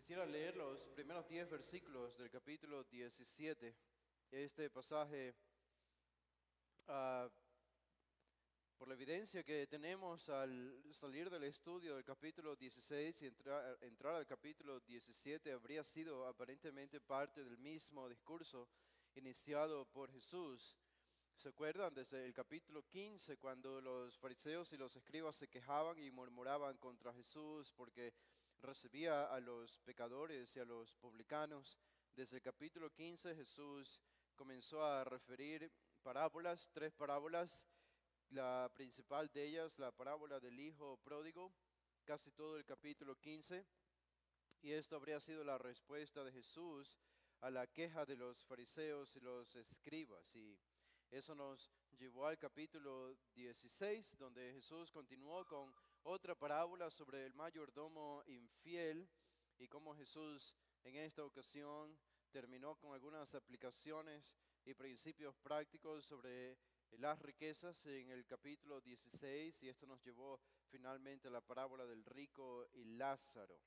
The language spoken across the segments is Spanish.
Quisiera leer los primeros 10 versículos del capítulo 17. Este pasaje, ah, por la evidencia que tenemos al salir del estudio del capítulo 16 y entrar al capítulo 17, habría sido aparentemente parte del mismo discurso iniciado por Jesús. ¿Se acuerdan? Desde el capítulo 15, cuando los fariseos y los escribas se quejaban y murmuraban contra Jesús porque recibía a los pecadores y a los publicanos. Desde el capítulo 15 Jesús comenzó a referir parábolas, 3 parábolas. La principal de ellas, la parábola del hijo pródigo, casi todo el capítulo 15. Y esto habría sido la respuesta de Jesús a la queja de los fariseos y los escribas. Y eso nos llevó al capítulo 16, donde Jesús continuó con otra parábola sobre el mayordomo infiel y cómo Jesús en esta ocasión terminó con algunas aplicaciones y principios prácticos sobre las riquezas en el capítulo 16, y esto nos llevó finalmente a la parábola del rico y Lázaro.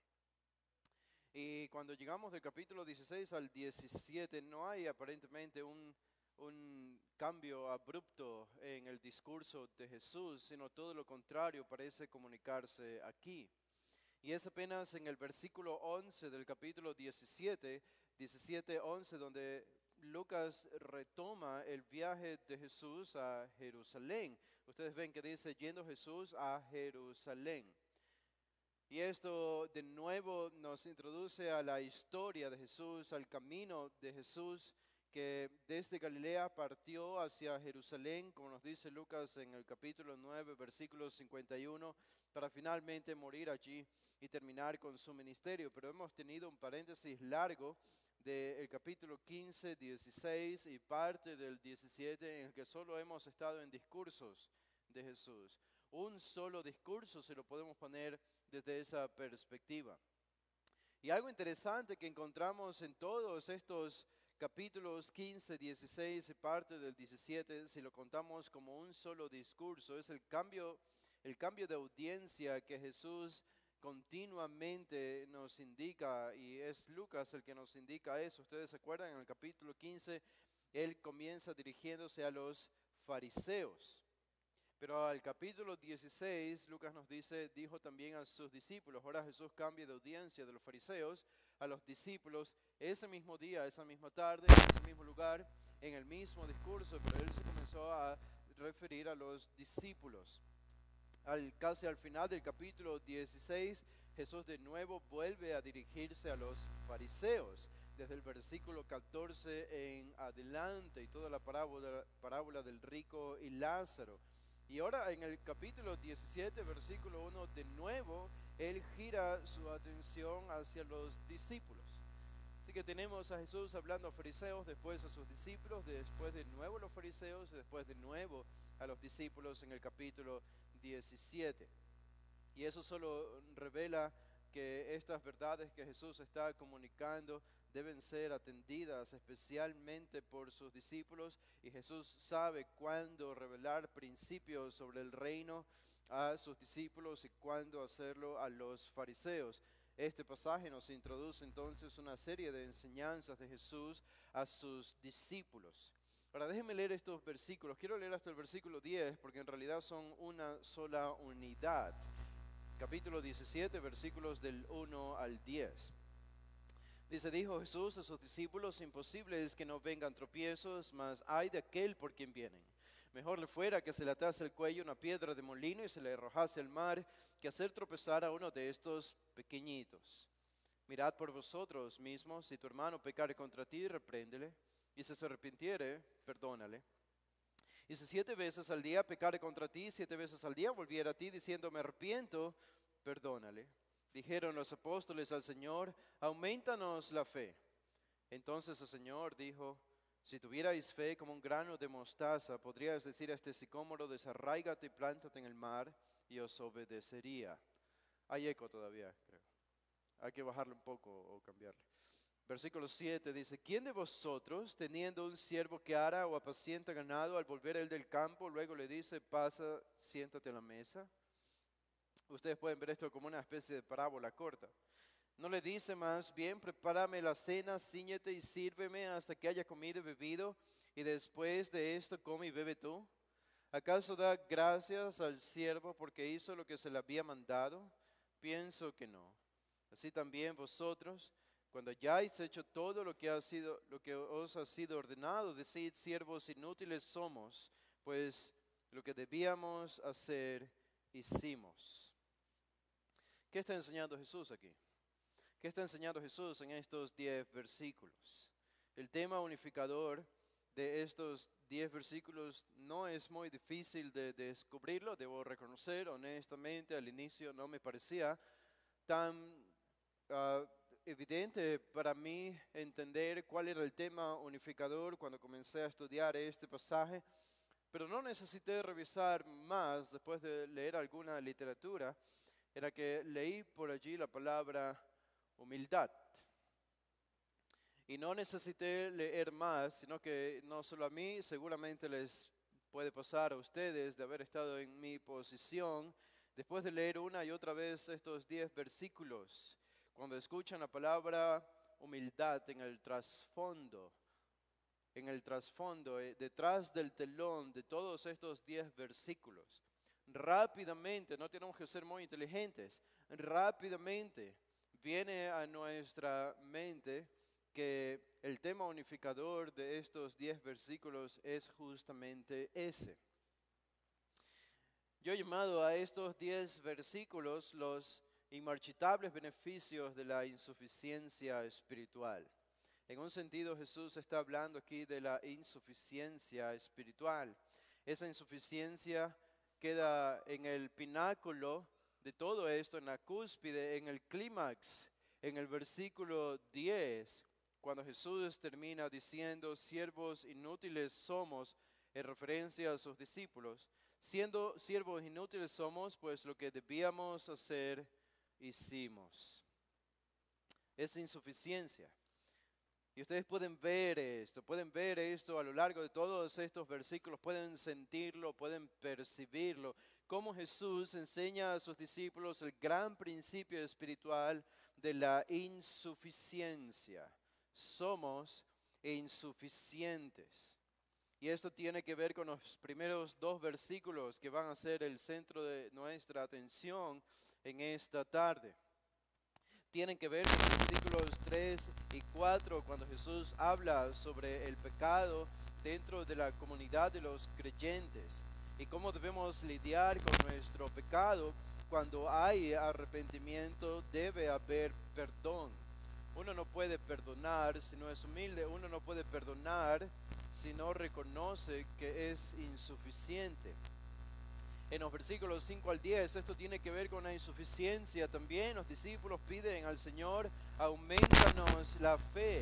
Y cuando llegamos del capítulo 16 al 17, no hay aparentemente un cambio abrupto en el discurso de Jesús, sino todo lo contrario parece comunicarse aquí. Y es apenas en el versículo 11 del capítulo 17, 11, donde Lucas retoma el viaje de Jesús a Jerusalén. Ustedes ven que dice, yendo Jesús a Jerusalén. Y esto de nuevo nos introduce a la historia de Jesús, al camino de Jesús, que desde Galilea partió hacia Jerusalén, como nos dice Lucas en el capítulo 9, versículo 51, para finalmente morir allí y terminar con su ministerio. Pero hemos tenido un paréntesis largo del capítulo 15, 16 y parte del 17, en el que solo hemos estado en discursos de Jesús. Un solo discurso, se lo podemos poner desde esa perspectiva. Y algo interesante que encontramos en todos estos capítulos 15, 16 y parte del 17, si lo contamos como un solo discurso, es el cambio de audiencia que Jesús continuamente nos indica, y es Lucas el que nos indica eso. Ustedes se acuerdan, en el capítulo 15, él comienza dirigiéndose a los fariseos. Pero al capítulo 16, Lucas nos dice, dijo también a sus discípulos. Ahora Jesús cambia de audiencia de los fariseos a los discípulos ese mismo día, esa misma tarde, en ese mismo lugar, en el mismo discurso, pero él se comenzó a referir a los discípulos. Casi al final del capítulo 16, Jesús de nuevo vuelve a dirigirse a los fariseos, desde el versículo 14 en adelante, y toda la parábola del rico y Lázaro. Y ahora en el capítulo 17, versículo 1, de nuevo, él gira su atención hacia los discípulos. Así que tenemos a Jesús hablando a fariseos, después a sus discípulos, después de nuevo a los fariseos, después de nuevo a los discípulos en el capítulo 17. Y eso solo revela que estas verdades que Jesús está comunicando deben ser atendidas especialmente por sus discípulos, y Jesús sabe cuándo revelar principios sobre el reino a sus discípulos y cuándo hacerlo a los fariseos. Este pasaje nos introduce entonces una serie de enseñanzas de Jesús a sus discípulos. Ahora déjenme leer estos versículos. Quiero leer hasta el versículo 10 porque en realidad son una sola unidad. Capítulo 17, versículos del 1 al 10. Dice, dijo Jesús a sus discípulos, imposible es que no vengan tropiezos, mas ay de aquel por quien vienen. Mejor le fuera que se le atase el cuello una piedra de molino y se le arrojase al mar, que hacer tropezar a uno de estos pequeñitos. Mirad por vosotros mismos, si tu hermano pecare contra ti, repréndele, y si se arrepintiere, perdónale. Y si 7 veces al día pecare contra ti, 7 veces al día volviera a ti diciendo, me arrepiento, perdónale. Dijeron los apóstoles al Señor, aumentanos la fe. Entonces el Señor dijo, si tuvierais fe como un grano de mostaza, podríais decir a este sicómoro, desarráigate y plántate en el mar, y os obedecería. Hay eco todavía, creo. Hay que bajarle un poco o cambiarle. Versículo 7 dice, ¿quién de vosotros, teniendo un siervo que ara o apacienta ganado, al volver él del campo, luego le dice, pasa, siéntate a la mesa? Ustedes pueden ver esto como una especie de parábola corta. ¿No le dice más bien, prepárame la cena, cíñete y sírveme hasta que haya comido y bebido, y después de esto come y bebe tú? ¿Acaso da gracias al siervo porque hizo lo que se le había mandado? Pienso que no. Así también vosotros, cuando hayáis hecho todo lo que os ha sido ordenado, decid: siervos inútiles somos, pues lo que debíamos hacer hicimos. ¿Qué está enseñando Jesús aquí? ¿Qué está enseñando Jesús en estos 10 versículos? El tema unificador de estos 10 versículos no es muy difícil de descubrirlo, debo reconocer, honestamente, al inicio no me parecía tan evidente para mí entender cuál era el tema unificador cuando comencé a estudiar este pasaje, pero no necesité revisar más después de leer alguna literatura, era que leí por allí la palabra humildad. Y no necesité leer más, sino que no solo a mí, seguramente les puede pasar a ustedes de haber estado en mi posición, después de leer una y otra vez estos 10 versículos, cuando escuchan la palabra humildad en el trasfondo, detrás del telón de todos estos 10 versículos, rápidamente, no tenemos que ser muy inteligentes, rápidamente viene a nuestra mente que el tema unificador de estos 10 versículos es justamente ese. Yo he llamado a estos 10 versículos los inmarchitables beneficios de la insuficiencia espiritual. En un sentido, Jesús está hablando aquí de la insuficiencia espiritual. Esa insuficiencia queda en el pináculo de todo esto, en la cúspide, en el clímax, en el versículo 10, cuando Jesús termina diciendo: siervos inútiles somos, en referencia a sus discípulos. Siendo siervos inútiles somos, pues lo que debíamos hacer, hicimos. Es insuficiencia. Y ustedes pueden ver esto a lo largo de todos estos versículos, pueden sentirlo, pueden percibirlo, cómo Jesús enseña a sus discípulos el gran principio espiritual de la insuficiencia. Somos insuficientes. Y esto tiene que ver con los primeros 2 versículos que van a ser el centro de nuestra atención en esta tarde. Tienen que ver con los versículos 3 y 4, cuando Jesús habla sobre el pecado dentro de la comunidad de los creyentes y cómo debemos lidiar con nuestro pecado. Cuando hay arrepentimiento, debe haber perdón. Uno no puede perdonar si no es humilde, uno no puede perdonar si no reconoce que es insuficiente. En los versículos 5 al 10, esto tiene que ver con la insuficiencia también. Los discípulos piden al Señor: aumentanos la fe.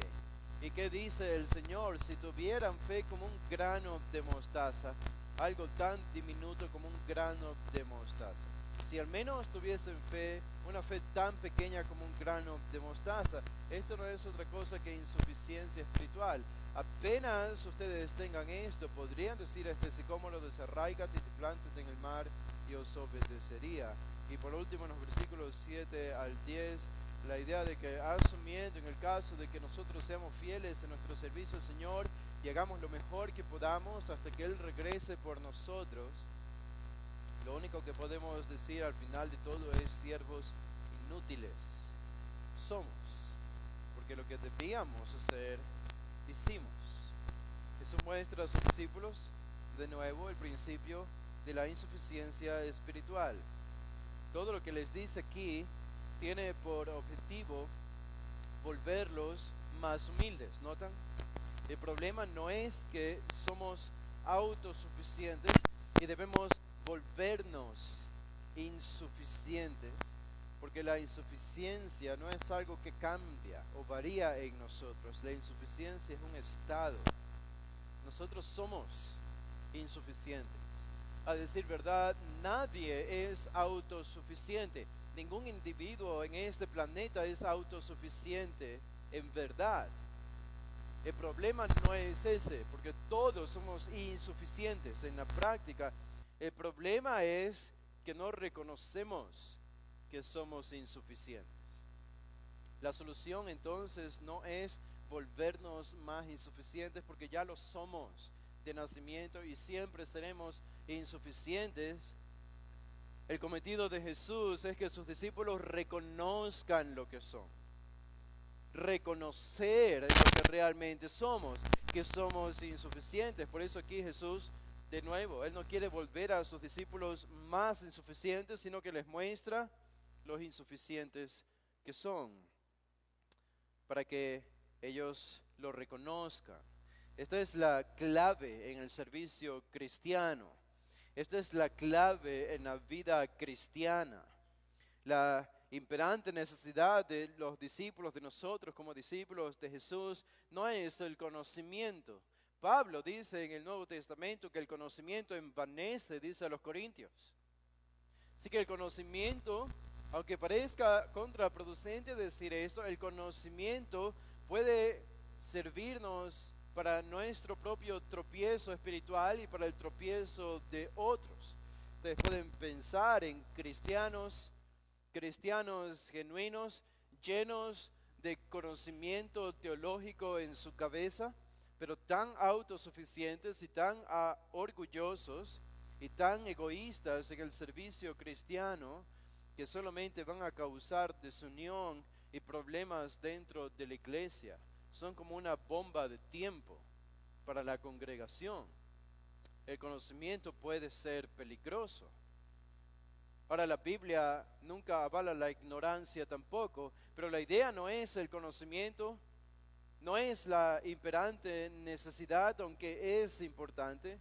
¿Y qué dice el Señor? Si tuvieran fe como un grano de mostaza, algo tan diminuto como un grano de mostaza. Si al menos tuviesen fe, una fe tan pequeña como un grano de mostaza, esto no es otra cosa que insuficiencia espiritual. Apenas ustedes tengan esto, podrían decir a este sicómoro: desarráigate y te plantes en el mar, y os obedecería. Y por último, en los versículos 7 al 10, la idea de que, asumiendo en el caso de que nosotros seamos fieles en nuestro servicio al Señor y hagamos lo mejor que podamos hasta que Él regrese por nosotros, lo único que podemos decir al final de todo es: siervos inútiles somos, porque lo que debíamos hacer, hicimos. Eso muestra a sus discípulos de nuevo el principio de la insuficiencia espiritual. Todo lo que les dice aquí tiene por objetivo volverlos más humildes. ¿Notan? El problema no es que somos autosuficientes y debemos volvernos insuficientes, porque la insuficiencia no es algo que cambia o varía en nosotros. La insuficiencia es un estado. Nosotros somos insuficientes. A decir verdad, nadie es autosuficiente. Ningún individuo en este planeta es autosuficiente en verdad. El problema no es ese, porque todos somos insuficientes en la práctica. El problema es que no reconocemos que somos insuficientes. La solución entonces no es volvernos más insuficientes, porque ya lo somos de nacimiento y siempre seremos insuficientes. El cometido de Jesús es que sus discípulos reconozcan lo que son. Reconocer lo que realmente somos, que somos insuficientes. Por eso aquí Jesús, de nuevo, Él no quiere volver a sus discípulos más insuficientes, sino que les muestra los insuficientes que son, para que ellos lo reconozcan. Esta es la clave en el servicio cristiano. Esta es la clave en la vida cristiana. La imperante necesidad de los discípulos, de nosotros como discípulos de Jesús, no es el conocimiento. Pablo dice en el Nuevo Testamento que el conocimiento envanece, dice a los Corintios. Así que el conocimiento, aunque parezca contraproducente decir esto, el conocimiento puede servirnos para nuestro propio tropiezo espiritual y para el tropiezo de otros. Ustedes pueden pensar en cristianos genuinos, llenos de conocimiento teológico en su cabeza, pero tan autosuficientes y tan orgullosos y tan egoístas en el servicio cristiano, que solamente van a causar desunión y problemas dentro de la iglesia. Son como una bomba de tiempo para la congregación. El conocimiento puede ser peligroso. Ahora, la Biblia nunca avala la ignorancia tampoco, pero la idea no es el conocimiento, no es la imperante necesidad, aunque es importante.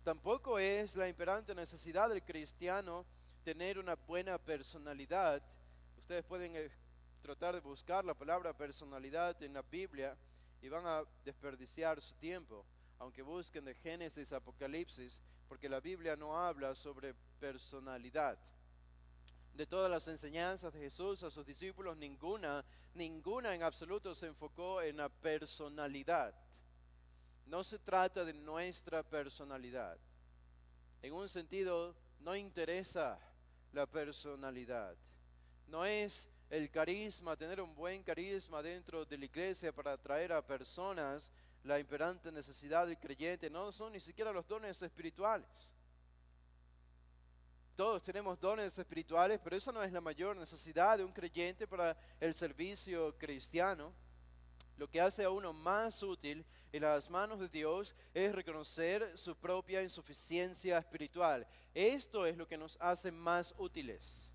Tampoco es la imperante necesidad del cristiano tener una buena personalidad. Ustedes pueden tratar de buscar la palabra personalidad en la Biblia y van a desperdiciar su tiempo, aunque busquen de Génesis a Apocalipsis, porque la Biblia no habla sobre personalidad. De todas las enseñanzas de Jesús a sus discípulos, ninguna en absoluto se enfocó en la personalidad. No se trata de nuestra personalidad. En un sentido, no interesa la personalidad. No es el carisma, tener un buen carisma dentro de la iglesia para atraer a personas, la imperante necesidad del creyente. No son ni siquiera los dones espirituales. Todos tenemos dones espirituales, pero eso no es la mayor necesidad de un creyente para el servicio cristiano. Lo que hace a uno más útil en las manos de Dios es reconocer su propia insuficiencia espiritual. Esto es lo que nos hace más útiles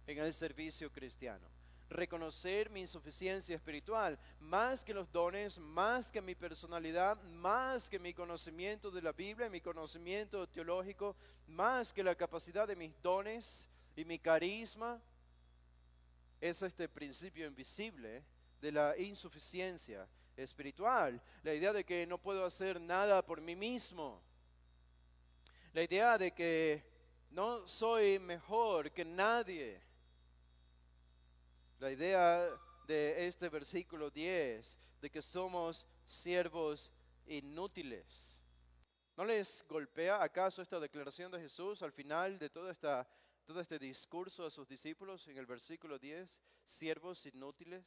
en el servicio cristiano. Reconocer mi insuficiencia espiritual, más que los dones, más que mi personalidad, más que mi conocimiento de la Biblia, mi conocimiento teológico, más que la capacidad de mis dones y mi carisma, es este principio invisible de la insuficiencia espiritual. La idea de que no puedo hacer nada por mí mismo. La idea de que no soy mejor que nadie. La idea de este versículo 10, de que somos siervos inútiles. ¿No les golpea acaso esta declaración de Jesús al final de todo este discurso a sus discípulos en el versículo 10? Siervos inútiles.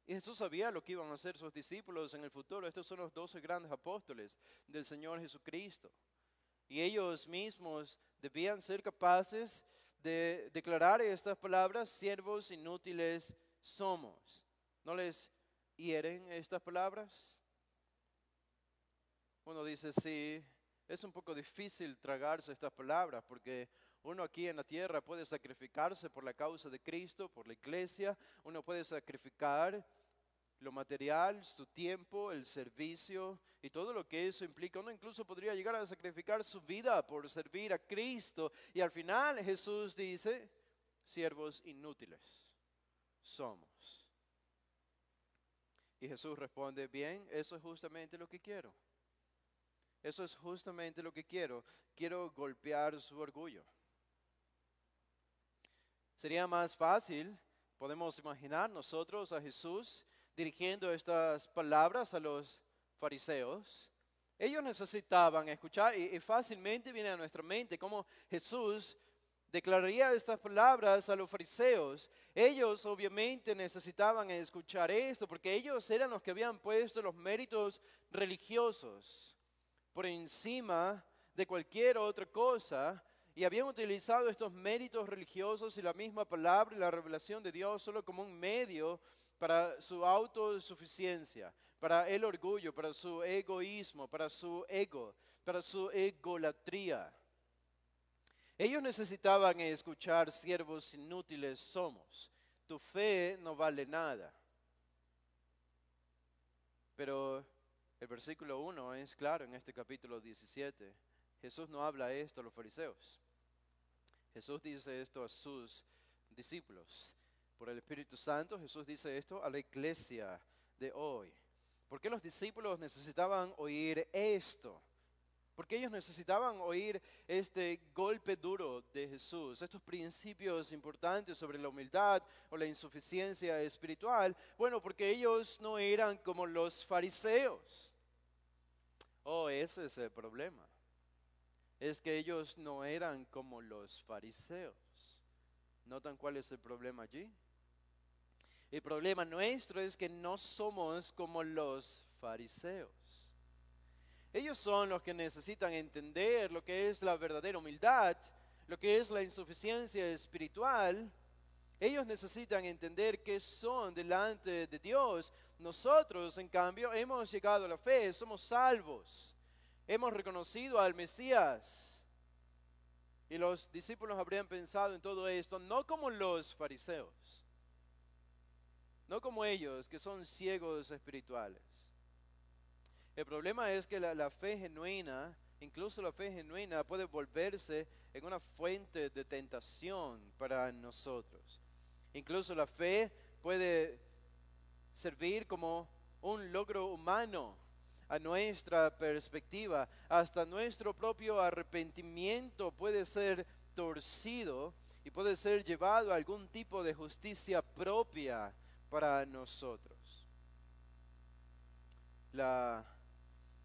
Y Jesús sabía lo que iban a hacer sus discípulos en el futuro. Estos son los 12 grandes apóstoles del Señor Jesucristo. Y ellos mismos debían ser capaces de declarar estas palabras: siervos inútiles somos. ¿No les hieren estas palabras? Uno dice, sí, es un poco difícil tragarse estas palabras, porque uno aquí en la tierra puede sacrificarse por la causa de Cristo, por la iglesia. Uno puede sacrificar lo material, su tiempo, el servicio y todo lo que eso implica. Uno incluso podría llegar a sacrificar su vida por servir a Cristo. Y al final Jesús dice, siervos inútiles somos. Y Jesús responde, bien, eso es justamente lo que quiero. Eso es justamente lo que quiero. Quiero golpear su orgullo. Sería más fácil, podemos imaginar nosotros a Jesús dirigiendo estas palabras a los fariseos. Ellos necesitaban escuchar y fácilmente viene a nuestra mente cómo Jesús declararía estas palabras a los fariseos. Ellos obviamente necesitaban escuchar esto porque ellos eran los que habían puesto los méritos religiosos por encima de cualquier otra cosa y habían utilizado estos méritos religiosos y la misma palabra y la revelación de Dios solo como un medio para su autosuficiencia, para el orgullo, para su egoísmo, para su ego, para su egolatría. Ellos necesitaban escuchar: siervos inútiles somos, tu fe no vale nada. Pero el versículo 1 es claro en este capítulo 17. Jesús no habla esto a los fariseos. Jesús dice esto a sus discípulos. Por el Espíritu Santo, Jesús dice esto a la iglesia de hoy. ¿Por qué los discípulos necesitaban oír esto? Porque ellos necesitaban oír este golpe duro de Jesús, estos principios importantes sobre la humildad o la insuficiencia espiritual. Bueno, porque ellos no eran como los fariseos. Oh, ese es el problema. Es que ellos no eran como los fariseos. ¿Notan cuál es el problema allí? El problema nuestro es que no somos como los fariseos. Ellos son los que necesitan entender lo que es la verdadera humildad, lo que es la insuficiencia espiritual. Ellos necesitan entender qué son delante de Dios. Nosotros, en cambio, hemos llegado a la fe, somos salvos. Hemos reconocido al Mesías. Y los discípulos habrían pensado en todo esto, no como los fariseos, no como ellos, que son ciegos espirituales. El problema es que la fe genuina, incluso la fe genuina, puede volverse en una fuente de tentación para nosotros. Incluso la fe puede servir como un logro humano a nuestra perspectiva. Hasta nuestro propio arrepentimiento puede ser torcido y puede ser llevado a algún tipo de justicia propia para nosotros. La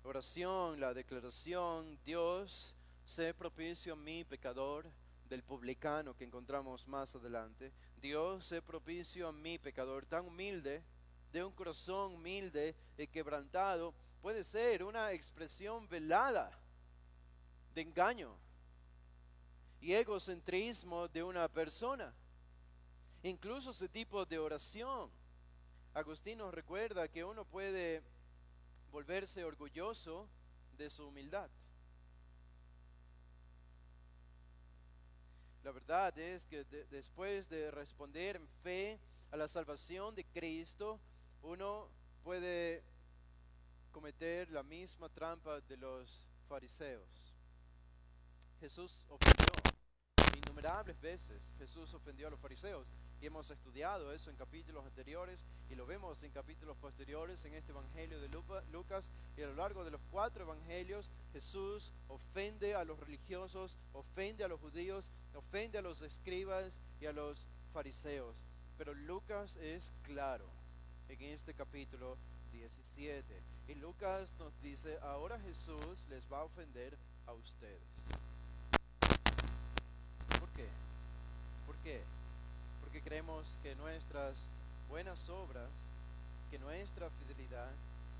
oración, la declaración: Dios, sé propicio a mí, pecador, del publicano que encontramos más adelante. Dios, sé propicio a mí, pecador, tan humilde, de un corazón humilde y quebrantado, puede ser una expresión velada de engaño y egocentrismo de una persona. Incluso ese tipo de oración, Agustín nos recuerda que uno puede volverse orgulloso de su humildad. La verdad es que después de responder en fe a la salvación de Cristo, uno puede cometer la misma trampa de los fariseos. Jesús ofendió innumerables veces. Jesús ofendió a los fariseos y hemos estudiado eso en capítulos anteriores y lo vemos en capítulos posteriores en este evangelio de Lucas, y a lo largo de los 4 evangelios Jesús ofende a los religiosos, ofende a los judíos, ofende a los escribas y a los fariseos. Pero Lucas es claro en este capítulo 17 y Lucas nos dice: ahora Jesús les va a ofender a ustedes. ¿Por qué? ¿Por qué? Porque creemos que nuestras buenas obras, que nuestra fidelidad,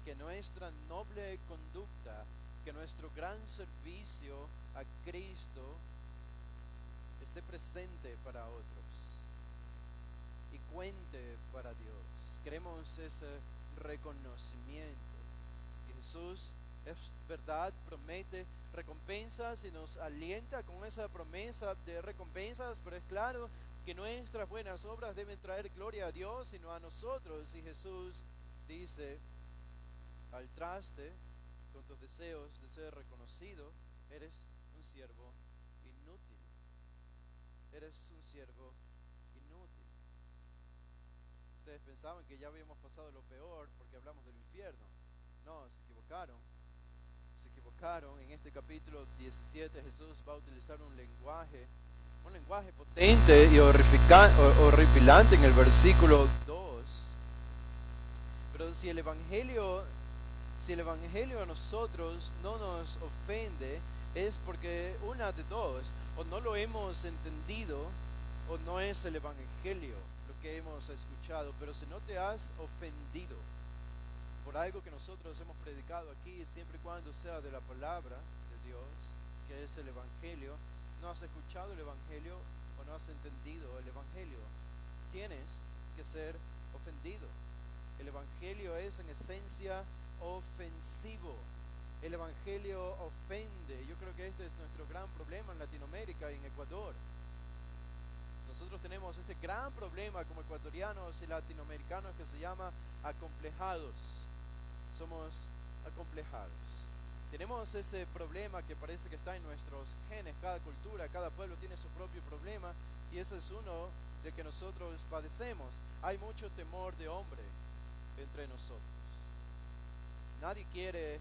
que nuestra noble conducta, que nuestro gran servicio a Cristo esté presente para otros y cuente para Dios. Queremos ese reconocimiento. Y Jesús, es verdad, promete recompensas y nos alienta con esa promesa de recompensas, pero es claro que nuestras buenas obras deben traer gloria a Dios y no a nosotros. Y Jesús dice: al traste con tus deseos de ser reconocido, eres un siervo inútil. Eres un siervo inútil. Ustedes pensaban que ya habíamos pasado lo peor porque hablamos del infierno. No, se equivocaron. Se equivocaron. En este capítulo 17 Jesús va a utilizar un lenguaje potente y horripilante en el versículo 2. Pero si el evangelio a nosotros no nos ofende, es porque una de dos: o no lo hemos entendido, o no es el Evangelio lo que hemos escuchado. Pero si no te has ofendido por algo que nosotros hemos predicado aquí, siempre y cuando sea de la palabra de Dios, que es el Evangelio, no has escuchado el Evangelio o no has entendido el Evangelio, tienes que ser ofendido. El Evangelio es en esencia ofensivo. El Evangelio ofende. Yo creo que este es nuestro gran problema en Latinoamérica y en Ecuador. Nosotros tenemos este gran problema como ecuatorianos y latinoamericanos que se llama acomplejados. Somos acomplejados. Tenemos ese problema que parece que está en nuestros genes. Cada cultura, cada pueblo tiene su propio problema, y ese es uno de que nosotros padecemos. Hay mucho temor de hombre entre nosotros. Nadie quiere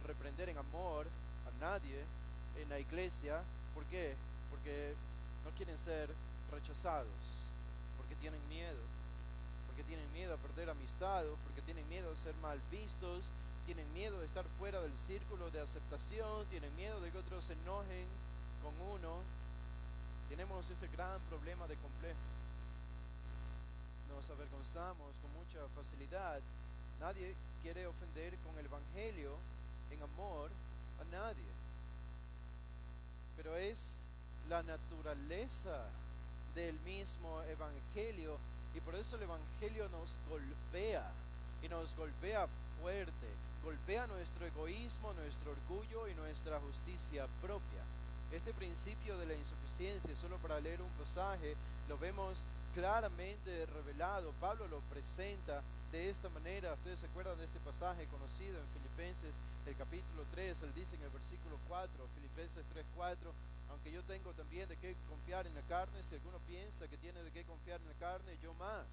reprender en amor a nadie en la iglesia. ¿Por qué? Porque no quieren ser rechazados, porque tienen miedo a perder amistad, porque tienen miedo a ser mal vistos, tienen miedo de estar fuera del círculo de aceptación, tienen miedo de que otros se enojen con uno. Tenemos este gran problema de complejo. Nos avergonzamos con mucha facilidad. Nadie quiere ofender con el Evangelio en amor a nadie. Pero es la naturaleza del mismo Evangelio, y por eso el Evangelio nos golpea, y nos golpea fuerte. Golpea nuestro egoísmo, nuestro orgullo y nuestra justicia propia. Este principio de la insuficiencia, solo para leer un pasaje, lo vemos claramente revelado. Pablo lo presenta de esta manera. Ustedes se acuerdan de este pasaje conocido en Filipenses, el capítulo 3, él dice en el versículo 4, Filipenses 3:4, aunque yo tengo también de qué confiar en la carne, si alguno piensa que tiene de qué confiar en la carne, yo más.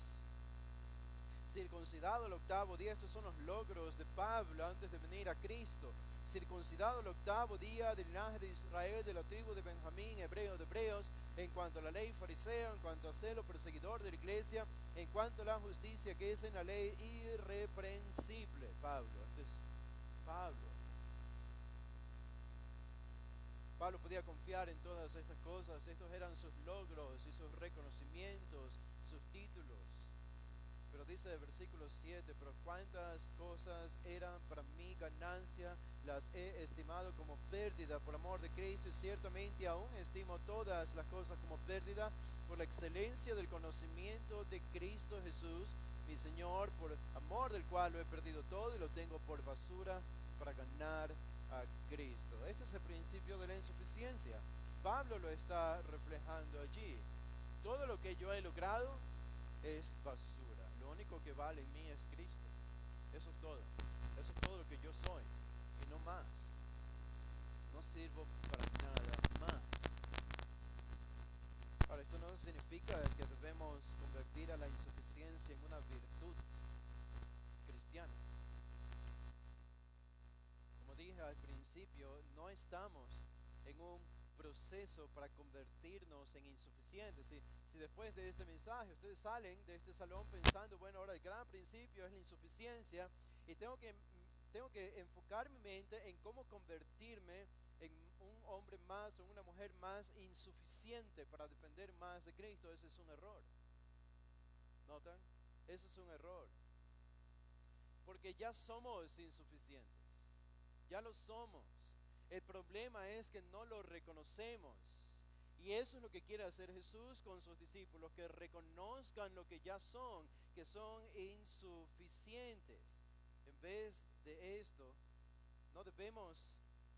Circuncidado el octavo día, estos son los logros de Pablo antes de venir a Cristo. Circuncidado el octavo día del linaje de Israel, de la tribu de Benjamín, hebreo de hebreos, en cuanto a la ley fariseo, en cuanto a celo perseguidor de la iglesia, en cuanto a la justicia que es en la ley, irreprensible. Pablo, este es Pablo. Pablo podía confiar en todas estas cosas. Estos eran sus logros y sus reconocimientos, sus títulos. Pero dice el versículo 7, pero cuántas cosas eran para mí ganancia, las he estimado como pérdida por amor de Cristo, y ciertamente aún estimo todas las cosas como pérdida por la excelencia del conocimiento de Cristo Jesús, mi Señor, por amor del cual lo he perdido todo y lo tengo por basura para ganar a Cristo. Este es el principio de la insuficiencia. Pablo lo está reflejando allí. Todo lo que yo he logrado es basura. Lo único que vale en mí es Cristo. Eso es todo. Eso es todo lo que yo soy y no más. No sirvo para nada más. Ahora, esto no significa que debemos convertir a la insuficiencia en una virtud cristiana. Como dije al principio, no estamos en un proceso para convertirnos en insuficientes. Si después de este mensaje ustedes salen de este salón pensando, bueno, ahora el gran principio es la insuficiencia, y tengo que enfocar mi mente en cómo convertirme en un hombre más o una mujer más insuficiente para depender más de Cristo, ese es un error. ¿Notan? Ese es un error. Porque ya somos insuficientes. Ya lo somos. El problema es que no lo reconocemos. Y eso es lo que quiere hacer Jesús con sus discípulos, que reconozcan lo que ya son, que son insuficientes. En vez de esto, no debemos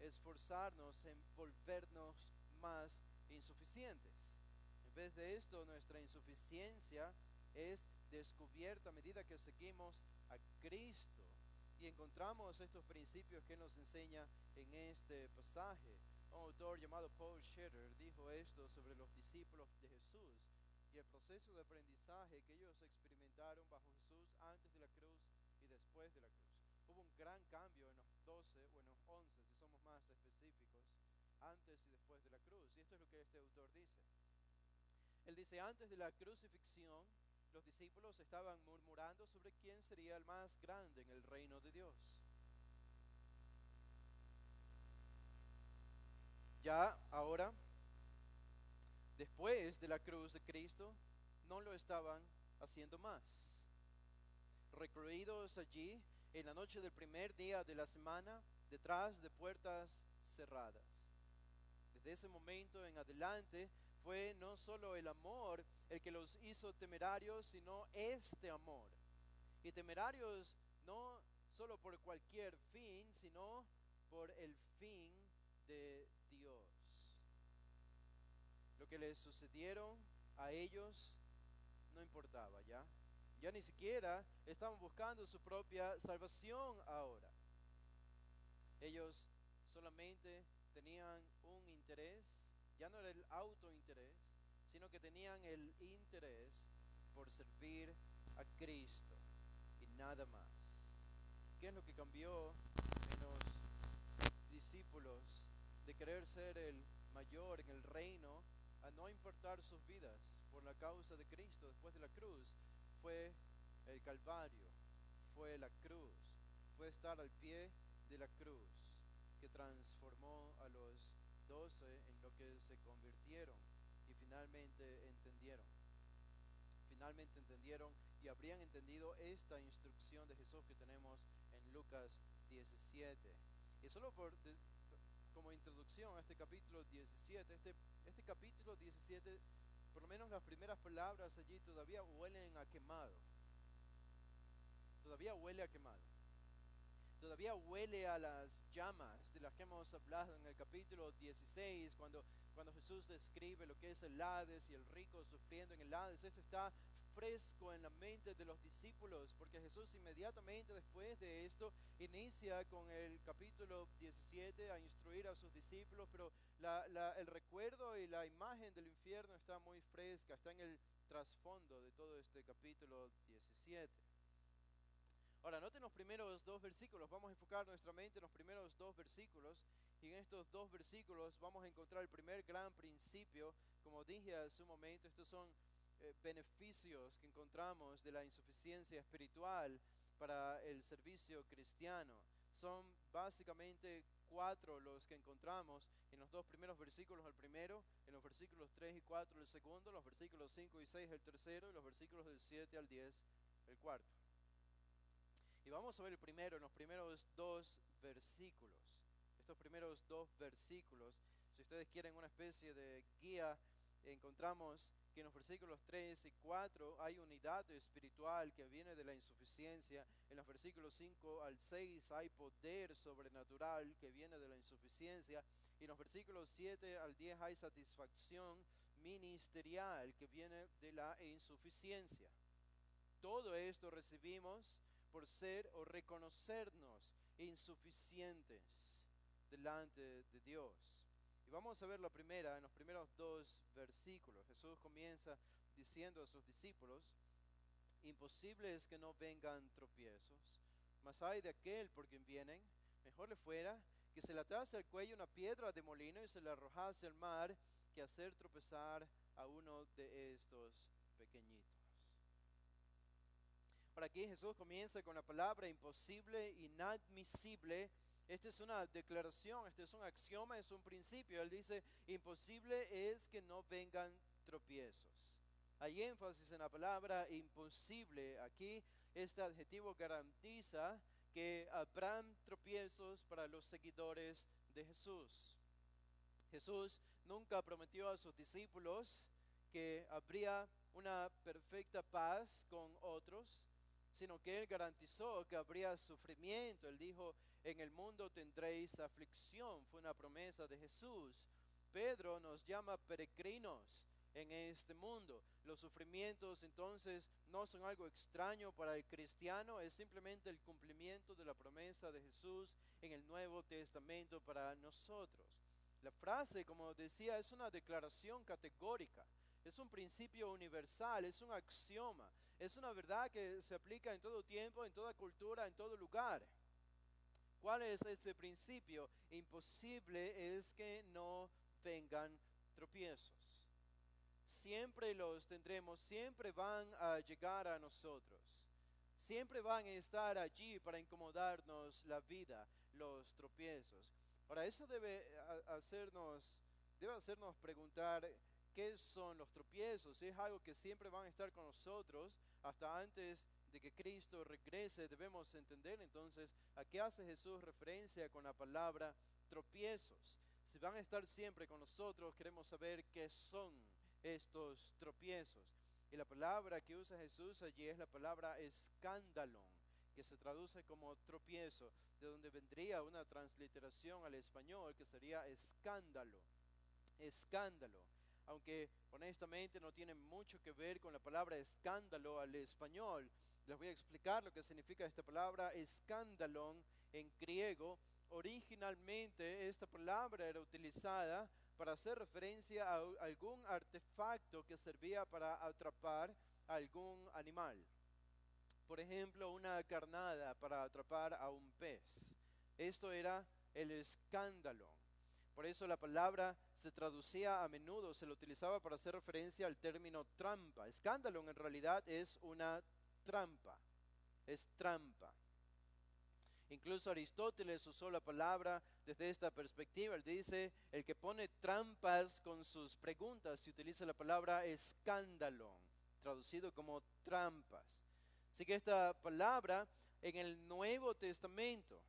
esforzarnos en volvernos más insuficientes. En vez de esto, nuestra insuficiencia es descubierta a medida que seguimos a Cristo. Y encontramos estos principios que nos enseña en este pasaje. Un autor llamado Paul Scherer dijo esto sobre los discípulos de Jesús y el proceso de aprendizaje que ellos experimentaron bajo Jesús antes de la cruz y después de la cruz. Hubo un gran cambio en los 12 o en los 11, si somos más específicos, antes y después de la cruz. Y esto es lo que este autor dice. Él dice, antes de la crucifixión, los discípulos estaban murmurando sobre quién sería el más grande en el reino de Dios. Ya ahora, después de la cruz de Cristo, no lo estaban haciendo más. Recluidos allí en la noche del primer día de la semana, detrás de puertas cerradas. Desde ese momento en adelante fue no solo el amor el que los hizo temerarios, sino este amor. Y temerarios no solo por cualquier fin, sino por el fin de Dios. Lo que les sucedieron a ellos no importaba ya. Ya ni siquiera estaban buscando su propia salvación ahora. Ellos solamente tenían un interés, ya no era el autointerés, sino que tenían el interés por servir a Cristo y nada más. ¿Qué es lo que cambió en los discípulos de querer ser el mayor en el reino a no importar sus vidas por la causa de Cristo después de la cruz? Fue el Calvario, fue la cruz, fue estar al pie de la cruz que transformó a los 12 en lo que se convirtieron y finalmente entendieron y habrían entendido esta instrucción de Jesús que tenemos en Lucas 17. Y solo como introducción a este capítulo 17, este capítulo 17, por lo menos las primeras palabras allí todavía huelen a quemado. Todavía huele a quemado. Todavía huele a las llamas de las que hemos hablado en el capítulo 16, cuando Jesús describe lo que es el Hades y el rico sufriendo en el Hades. Esto está fresco en la mente de los discípulos, porque Jesús inmediatamente después de esto inicia con el capítulo 17 a instruir a sus discípulos, pero el recuerdo y la imagen del infierno está muy fresca, está en el trasfondo de todo este capítulo 17. Ahora, noten los primeros dos versículos. Vamos a enfocar nuestra mente en los primeros dos versículos. Y en estos dos versículos vamos a encontrar el primer gran principio. Como dije hace un momento, estos son beneficios que encontramos de la insuficiencia espiritual para el servicio cristiano. Son básicamente 4 los que encontramos en los dos primeros versículos el primero, en los versículos 3 y 4 el segundo, los versículos 5 y 6 el tercero y los versículos del 7 al 10 el cuarto. Y vamos a ver el primero, en los primeros dos versículos. Estos primeros dos versículos, si ustedes quieren una especie de guía, encontramos que en los versículos 3 y 4 hay unidad espiritual que viene de la insuficiencia. En los versículos 5 al 6 hay poder sobrenatural que viene de la insuficiencia. Y en los versículos 7 al 10 hay satisfacción ministerial que viene de la insuficiencia. Todo esto recibimos por ser o reconocernos insuficientes delante de Dios. Y vamos a ver la primera, en los primeros dos versículos. Jesús comienza diciendo a sus discípulos: imposible es que no vengan tropiezos, mas hay de aquel por quien vienen, mejor le fuera que se le atase al cuello una piedra de molino y se le arrojase al mar, que hacer tropezar a uno de estos pequeñitos. Por aquí Jesús comienza con la palabra imposible, inadmisible. Esta es una declaración, este es un axioma, es un principio. Él dice, imposible es que no vengan tropiezos. Hay énfasis en la palabra imposible. Aquí este adjetivo garantiza que habrán tropiezos para los seguidores de Jesús. Jesús nunca prometió a sus discípulos que habría una perfecta paz con otros, sino que Él garantizó que habría sufrimiento. Él dijo, en el mundo tendréis aflicción. Fue una promesa de Jesús. Pedro nos llama peregrinos en este mundo. Los sufrimientos entonces no son algo extraño para el cristiano, es simplemente el cumplimiento de la promesa de Jesús en el Nuevo Testamento para nosotros. La frase, como decía, es una declaración categórica. Es un principio universal, es un axioma, es una verdad que se aplica en todo tiempo, en toda cultura, en todo lugar. ¿Cuál es ese principio? Imposible es que no vengan tropiezos. Siempre los tendremos, siempre van a llegar a nosotros. Siempre van a estar allí para incomodarnos la vida, los tropiezos. Ahora, eso debe hacernos preguntar, ¿qué son los tropiezos? Es algo que siempre van a estar con nosotros hasta antes de que Cristo regrese. Debemos entender entonces a qué hace Jesús referencia con la palabra tropiezos. Si van a estar siempre con nosotros, queremos saber qué son estos tropiezos. Y la palabra que usa Jesús allí es la palabra escándalo, que se traduce como tropiezo, de donde vendría una transliteración al español que sería escándalo. Escándalo. Aunque honestamente no tiene mucho que ver con la palabra escándalo al español. Les voy a explicar lo que significa esta palabra escándalo en griego. Originalmente esta palabra era utilizada para hacer referencia a algún artefacto que servía para atrapar a algún animal. Por ejemplo, una carnada para atrapar a un pez. Esto era el escándalo. Por eso la palabra se traducía a menudo, se lo utilizaba para hacer referencia al término trampa. Escándalo en realidad es una trampa, es trampa. Incluso Aristóteles usó la palabra desde esta perspectiva. Él dice, el que pone trampas con sus preguntas, se utiliza la palabra escándalo, traducido como trampas. Así que esta palabra en el Nuevo Testamento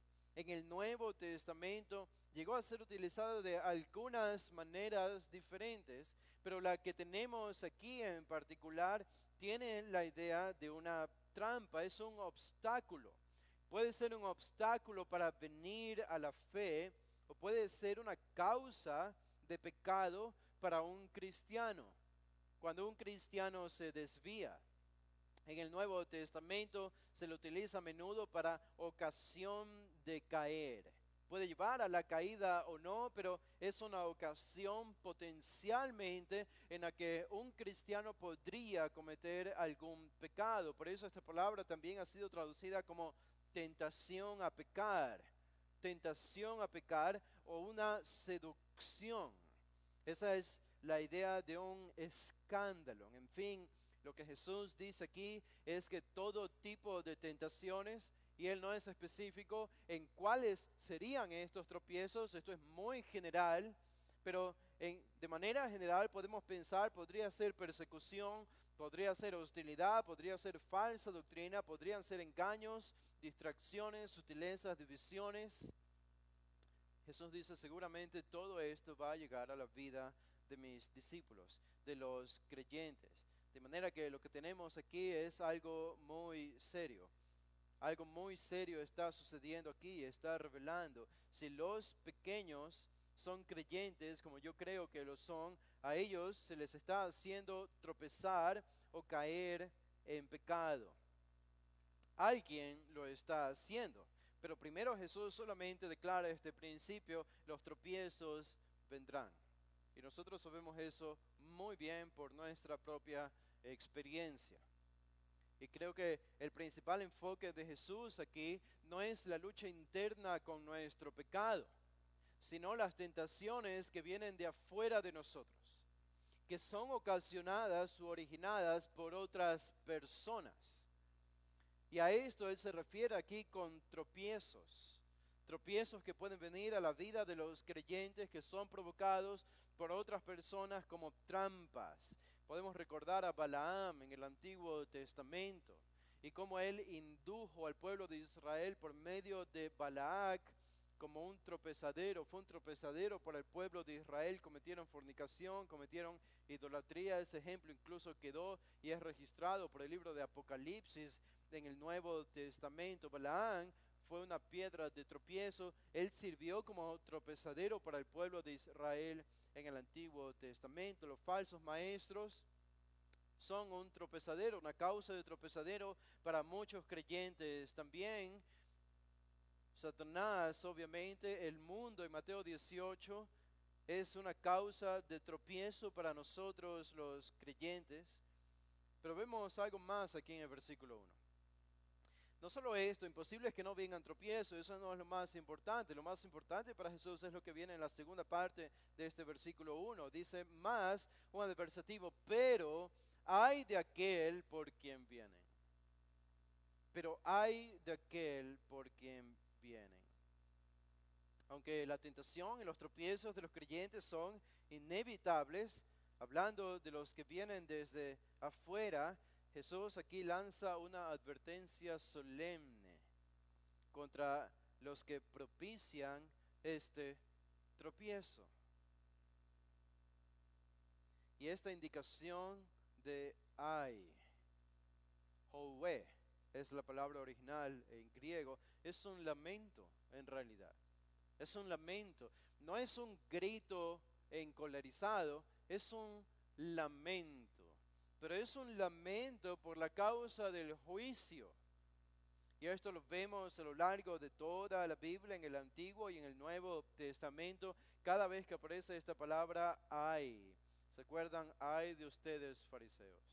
llegó a ser utilizada de algunas maneras diferentes, pero la que tenemos aquí en particular tiene la idea de una trampa, es un obstáculo. Puede ser un obstáculo para venir a la fe o puede ser una causa de pecado para un cristiano. Cuando un cristiano se desvía, en el Nuevo Testamento se lo utiliza a menudo para ocasión de caer. Puede llevar a la caída o no, pero es una ocasión potencialmente en la que un cristiano podría cometer algún pecado. Por eso esta palabra también ha sido traducida como tentación a pecar o una seducción. Esa es la idea de un escándalo. En fin, lo que Jesús dice aquí es que todo tipo de tentaciones, y Él no es específico en cuáles serían estos tropiezos, esto es muy general, pero de manera general podemos pensar, podría ser persecución, podría ser hostilidad, podría ser falsa doctrina, podrían ser engaños, distracciones, sutilezas, divisiones. Jesús dice, seguramente todo esto va a llegar a la vida de mis discípulos, de los creyentes. De manera que lo que tenemos aquí es algo muy serio. Algo muy serio está sucediendo aquí, está revelando. Si los pequeños son creyentes, como yo creo que lo son, a ellos se les está haciendo tropezar o caer en pecado. Alguien lo está haciendo. Pero primero Jesús solamente declara este principio, los tropiezos vendrán. Y nosotros sabemos eso muy bien por nuestra propia experiencia. Y creo que el principal enfoque de Jesús aquí no es la lucha interna con nuestro pecado, sino las tentaciones que vienen de afuera de nosotros, que son ocasionadas u originadas por otras personas. Y a esto Él se refiere aquí con tropiezos. Tropiezos que pueden venir a la vida de los creyentes que son provocados por otras personas como trampas. Podemos recordar a Balaam en el Antiguo Testamento y cómo él indujo al pueblo de Israel por medio de Balac como un tropezadero. Fue un tropezadero para el pueblo de Israel. Cometieron fornicación, cometieron idolatría. Ese ejemplo incluso quedó y es registrado por el libro de Apocalipsis en el Nuevo Testamento. Balaam fue una piedra de tropiezo. Él sirvió como tropezadero para el pueblo de Israel en el Antiguo Testamento. Los falsos maestros son un tropezadero, una causa de tropezadero para muchos creyentes. También Satanás, obviamente, el mundo en Mateo 18 es una causa de tropiezo para nosotros los creyentes. Pero vemos algo más aquí en el versículo 1. No solo esto, imposible es que no vengan tropiezos, eso no es lo más importante. Lo más importante para Jesús es lo que viene en la segunda parte de este versículo 1. Dice más, un adversativo, pero hay de aquel por quien vienen. Pero hay de aquel por quien vienen. Aunque la tentación y los tropiezos de los creyentes son inevitables, Hablando de los que vienen desde afuera, Jesús aquí lanza una advertencia solemne contra los que propician este tropiezo. Y esta indicación de ay, howe, es la palabra original en griego, es un lamento en realidad. Es un lamento, no es un grito encolerizado, es un lamento. Pero es un lamento por la causa del juicio. Y esto lo vemos a lo largo de toda la Biblia, en el Antiguo y en el Nuevo Testamento. Cada vez que aparece esta palabra, ay. ¿Se acuerdan? Ay de ustedes, fariseos.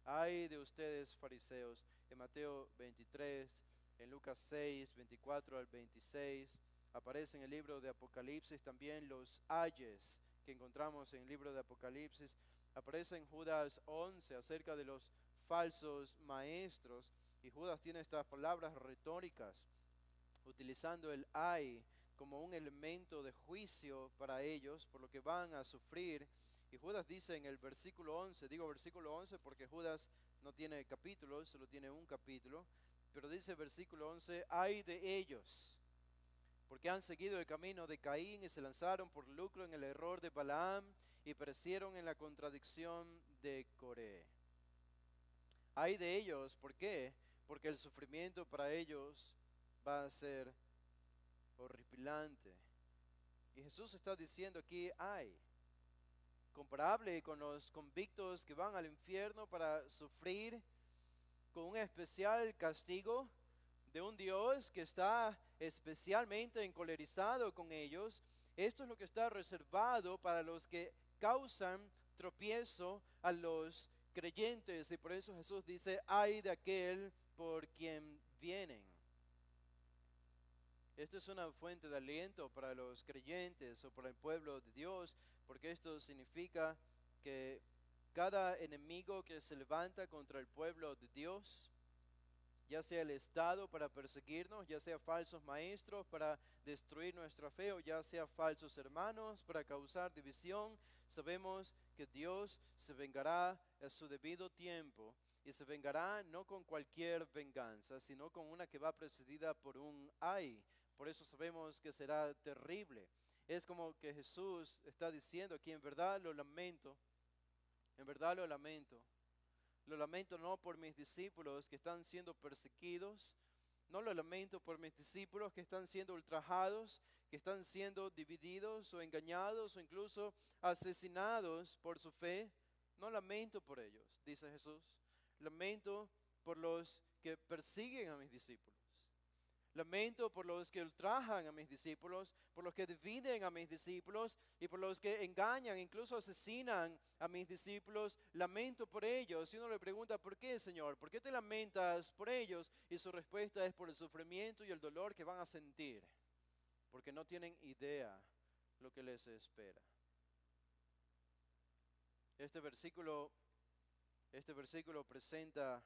Ay de ustedes, fariseos. En Mateo 23, en Lucas 6, 24 al 26. Aparece en el libro de Apocalipsis también los ayes que encontramos en el libro de Apocalipsis. Aparece en Judas 11 acerca de los falsos maestros. Y Judas tiene estas palabras retóricas, utilizando el ay como un elemento de juicio para ellos, por lo que van a sufrir. Y Judas dice en el versículo 11, digo versículo 11 porque Judas no tiene capítulos, solo tiene un capítulo, pero dice versículo 11, ay de ellos, porque han seguido el camino de Caín y se lanzaron por lucro en el error de Balaam y perecieron en la contradicción de Coré. Ay de ellos, ¿por qué? Porque el sufrimiento para ellos va a ser horripilante. Y Jesús está diciendo aquí, ay, comparable con los convictos que van al infierno para sufrir con un especial castigo de un Dios que está especialmente encolerizado con ellos. Esto es lo que está reservado para los que causan tropiezo a los creyentes. Y por eso Jesús dice, ay de aquel por quien vienen. Esto es una fuente de aliento para los creyentes o para el pueblo de Dios, porque esto significa que cada enemigo que se levanta contra el pueblo de Dios, ya sea el Estado para perseguirnos, ya sea falsos maestros para destruir nuestra fe, o ya sea falsos hermanos para causar división, sabemos que Dios se vengará a su debido tiempo. Y se vengará no con cualquier venganza, sino con una que va precedida por un ay. Por eso sabemos que será terrible. Es como que Jesús está diciendo aquí, en verdad lo lamento, en verdad lo lamento. Lo lamento no por mis discípulos que están siendo perseguidos, no lo lamento por mis discípulos que están siendo ultrajados, que están siendo divididos o engañados o incluso asesinados por su fe. No lamento por ellos, dice Jesús. Lamento por los que persiguen a mis discípulos. Lamento por los que ultrajan a mis discípulos, por los que dividen a mis discípulos y por los que engañan, incluso asesinan a mis discípulos. Lamento por ellos. Y uno le pregunta, ¿por qué, Señor? ¿Por qué te lamentas por ellos? Y su respuesta es por el sufrimiento y el dolor que van a sentir, porque no tienen idea lo que les espera. Este versículo presenta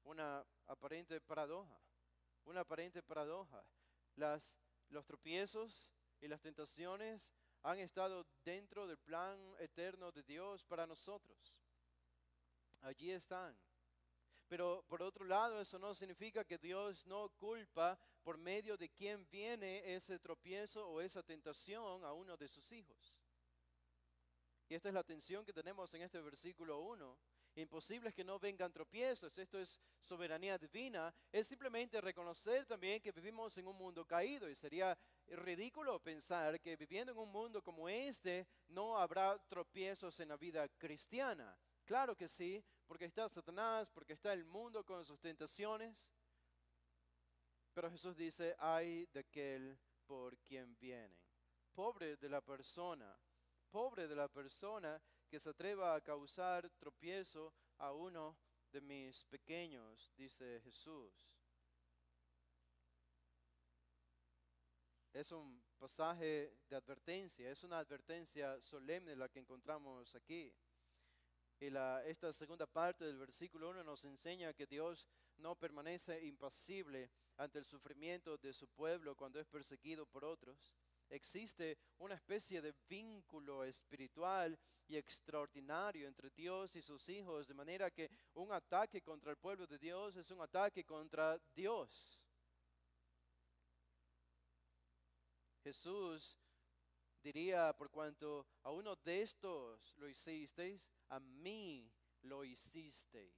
una aparente paradoja. Una aparente paradoja. Los tropiezos y las tentaciones han estado dentro del plan eterno de Dios para nosotros. Allí están. Pero por otro lado, eso no significa que Dios no culpa por medio de quién viene ese tropiezo o esa tentación a uno de sus hijos. Y esta es la tensión que tenemos en este versículo 1. Imposible es que no vengan tropiezos, esto es soberanía divina, es simplemente reconocer también que vivimos en un mundo caído y sería ridículo pensar que viviendo en un mundo como este no habrá tropiezos en la vida cristiana. Claro que sí, porque está Satanás, porque está el mundo con sus tentaciones, pero Jesús dice, ay de aquel por quien vienen. Pobre de la persona que se atreva a causar tropiezo a uno de mis pequeños, dice Jesús. Es un pasaje de advertencia, es una advertencia solemne la que encontramos aquí. Y esta segunda parte del versículo 1 nos enseña que Dios no permanece impasible ante el sufrimiento de su pueblo cuando es perseguido por otros. Existe una especie de vínculo espiritual y extraordinario entre Dios y sus hijos, de manera que un ataque contra el pueblo de Dios es un ataque contra Dios. Jesús diría, por cuanto a uno de estos lo hicisteis, a mí lo hicisteis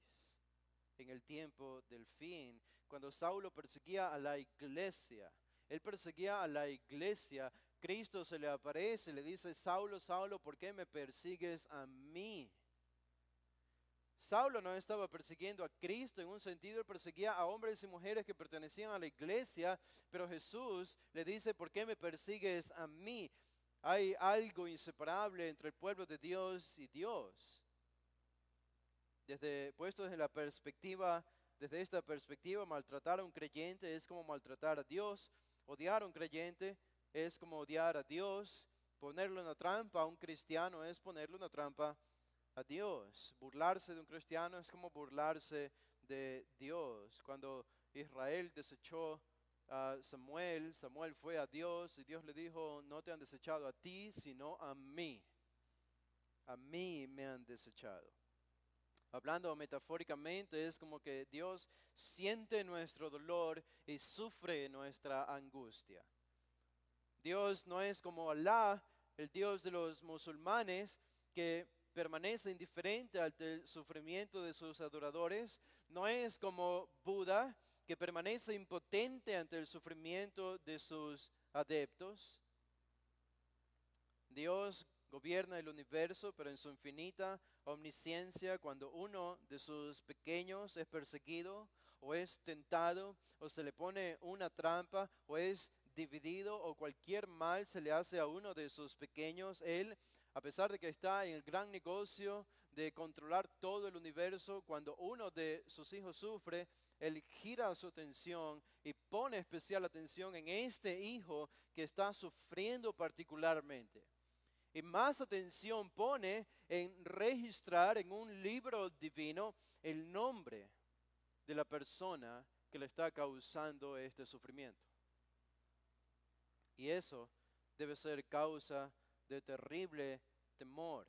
en el tiempo del fin. Cuando Saulo perseguía a la iglesia, él perseguía a la iglesia, Cristo se le aparece y le dice, Saulo, Saulo, ¿por qué me persigues a mí? Saulo no estaba persiguiendo a Cristo en un sentido, él perseguía a hombres y mujeres que pertenecían a la iglesia, pero Jesús le dice, ¿por qué me persigues a mí? Hay algo inseparable entre el pueblo de Dios y Dios. Puesto desde desde esta perspectiva, maltratar a un creyente es como maltratar a Dios, odiar a un creyente es como odiar a Dios, ponerle una trampa a un cristiano es ponerle una trampa a Dios. Burlarse de un cristiano es como burlarse de Dios. Cuando Israel desechó a Samuel, Samuel fue a Dios y Dios le dijo, no te han desechado a ti, sino a mí. A mí me han desechado. Hablando metafóricamente, es como que Dios siente nuestro dolor y sufre nuestra angustia. Dios no es como Alá, el Dios de los musulmanes, que permanece indiferente ante el sufrimiento de sus adoradores. No es como Buda, que permanece impotente ante el sufrimiento de sus adeptos. Dios gobierna el universo, pero en su infinita omnisciencia, cuando uno de sus pequeños es perseguido, o es tentado, o se le pone una trampa, o es dividido, o cualquier mal se le hace a uno de sus pequeños, Él, a pesar de que está en el gran negocio de controlar todo el universo, cuando uno de sus hijos sufre, Él gira su atención y pone especial atención en este hijo que está sufriendo particularmente. Y más atención pone en registrar en un libro divino el nombre de la persona que le está causando este sufrimiento. Y eso debe ser causa de terrible temor.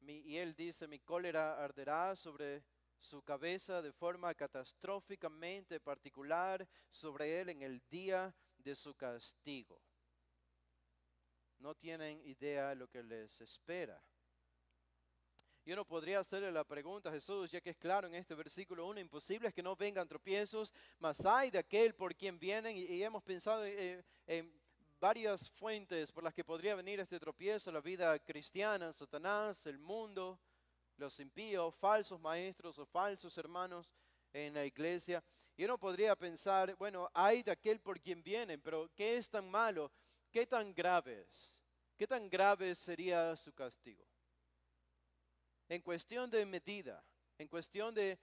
Y él dice, mi cólera arderá sobre su cabeza de forma catastróficamente particular sobre él en el día de su castigo. No tienen idea de lo que les espera. Y uno podría hacerle la pregunta a Jesús, ya que es claro en este versículo 1, imposible es que no vengan tropiezos, mas hay de aquel por quien vienen, y hemos pensado en varias fuentes por las que podría venir este tropiezo, la vida cristiana, Satanás, el mundo, los impíos, falsos maestros o falsos hermanos en la iglesia. Y uno podría pensar, bueno, hay de aquel por quien vienen, pero ¿qué es tan malo? ¿Qué tan graves? ¿Qué tan grave sería su castigo? En cuestión de medida, en cuestión de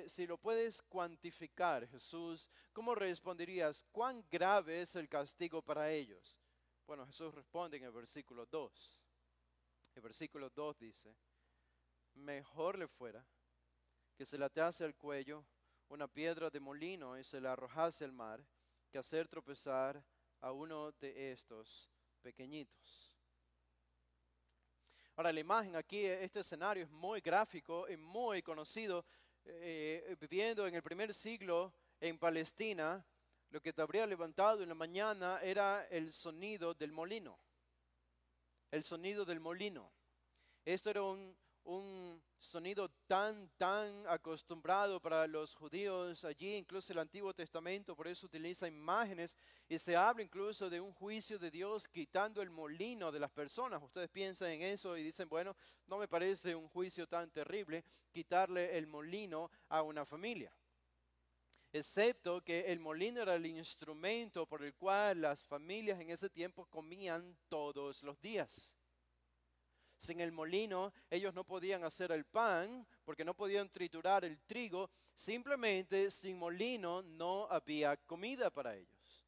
si lo puedes cuantificar, Jesús, ¿cómo responderías? ¿Cuán grave es el castigo para ellos? Bueno, Jesús responde en el versículo 2. El versículo 2 dice, mejor le fuera que se le atase al cuello una piedra de molino y se la arrojase al mar, que hacer tropezar a uno de estos pequeñitos. Ahora, la imagen aquí, este escenario es muy gráfico y muy conocido. Viviendo en el primer siglo en Palestina, lo que te habría levantado en la mañana era el sonido del molino. El sonido del molino. Esto era un sonido tan acostumbrado para los judíos allí, incluso el Antiguo Testamento, por eso utiliza imágenes y se habla incluso de un juicio de Dios quitando el molino de las personas. Ustedes piensan en eso y dicen, bueno, no me parece un juicio tan terrible quitarle el molino a una familia. Excepto que el molino era el instrumento por el cual las familias en ese tiempo comían todos los días. Sin el molino, ellos no podían hacer el pan, porque no podían triturar el trigo. Simplemente, sin molino no había comida para ellos.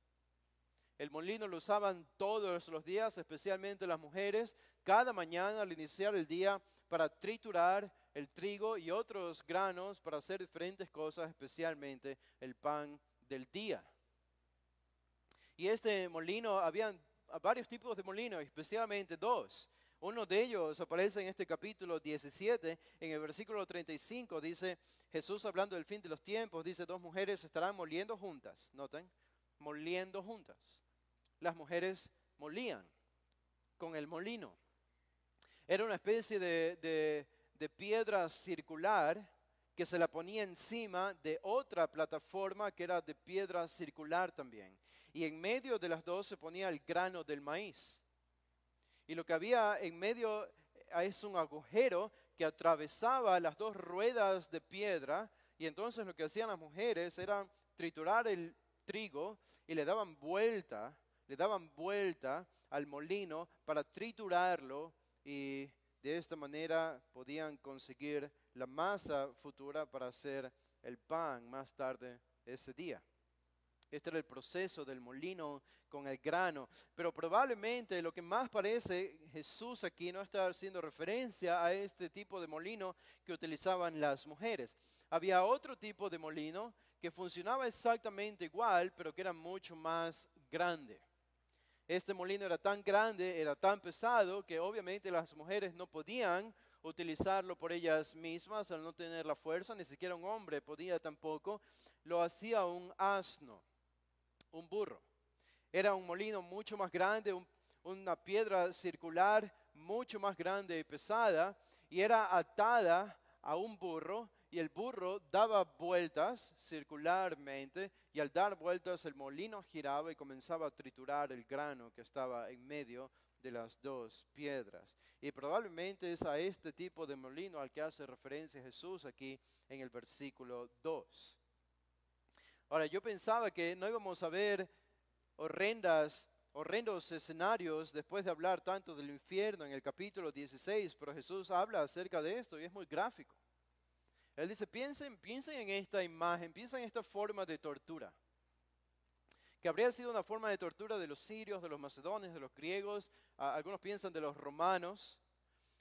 El molino lo usaban todos los días, especialmente las mujeres, cada mañana al iniciar el día para triturar el trigo y otros granos para hacer diferentes cosas, especialmente el pan del día. Y este molino, habían varios tipos de molinos, especialmente dos. Uno de ellos aparece en este capítulo 17, en el versículo 35, dice, Jesús hablando del fin de los tiempos, dice, dos mujeres estarán moliendo juntas, noten, moliendo juntas. Las mujeres molían con el molino. Era una especie de piedra circular que se la ponía encima de otra plataforma que era de piedra circular también. Y en medio de las dos se ponía el grano del maíz. Y lo que había en medio es un agujero que atravesaba las dos ruedas de piedra. Y entonces lo que hacían las mujeres era triturar el trigo y le daban vuelta al molino para triturarlo, y de esta manera podían conseguir la masa futura para hacer el pan más tarde ese día. Este era el proceso del molino con el grano. Pero probablemente lo que más parece Jesús aquí no está haciendo referencia a este tipo de molino que utilizaban las mujeres. Había otro tipo de molino que funcionaba exactamente igual, pero que era mucho más grande. Este molino era tan grande, era tan pesado, que obviamente las mujeres no podían utilizarlo por ellas mismas al no tener la fuerza, ni siquiera un hombre podía tampoco. Lo hacía un asno, un burro. Era un molino mucho más grande, una piedra circular mucho más grande y pesada, y era atada a un burro, y el burro daba vueltas circularmente, y al dar vueltas el molino giraba y comenzaba a triturar el grano que estaba en medio de las dos piedras. Y probablemente es a este tipo de molino al que hace referencia Jesús aquí en el versículo 2. Ahora, yo pensaba que no íbamos a ver horrendos escenarios después de hablar tanto del infierno en el capítulo 16, pero Jesús habla acerca de esto y es muy gráfico. Él dice, piensen en esta imagen, piensen en esta forma de tortura, que habría sido una forma de tortura de los sirios, de los macedonios, de los griegos, algunos piensan de los romanos.